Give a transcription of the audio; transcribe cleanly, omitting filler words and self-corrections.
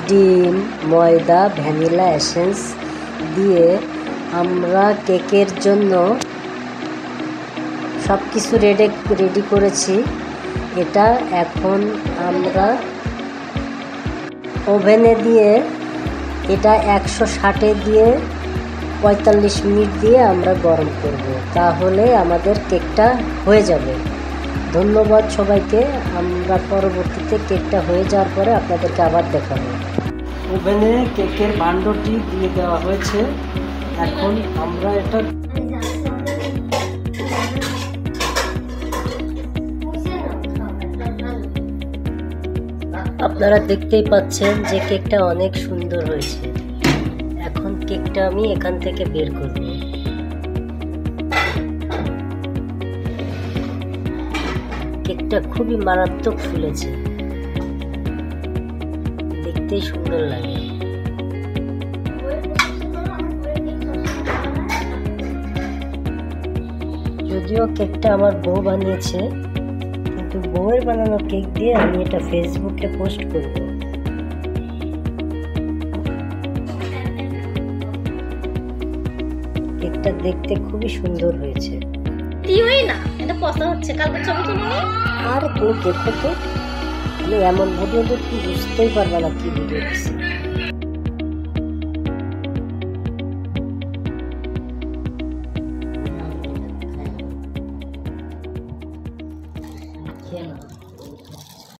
ডিম, ময়দা, vanilla essence দিয়ে আমরা কেকের জন্য সব কিছু রেডি করেছি। এটা এখন আমরা ওভেনে দিয়ে এটা 160-এ দিয়ে 45 মিনিট দিয়ে আমরা গরম করব, তাহলে আমাদের কেকটা হয়ে যাবে। ধন্যবাদ সবাইকে। আমরা পরবর্তীতে কেকটা হয়ে যাওয়ার পরে আপনাদেরকে আবার দেখাবো। ওভেনে কেকের ভাণ্ডটি দিয়ে দেওয়া হয়েছে। এখন আমরা এটা আপনারা দেখতেই পাচ্ছেন যে কেকটা অনেক সুন্দর হয়েছে। এখন কেকটা আমি এখান থেকে বের করব। কেকটা খুবই মারাত্মক ফুলেছে, দেখতেই সুন্দর লাগে। যদিও কেকটা আমার বউ বানিয়েছে, কিন্তু বউয়ের বানানো কেক দিয়ে আমি এটা ফেসবুকে পোস্ট করব। কেকটা দেখতে খুবই সুন্দর হয়েছে। আর তুমি কেকটা তো আমি এমন ভিডিও দেখি বুঝতেই পারবে না কি ভিডিও দিচ্ছি।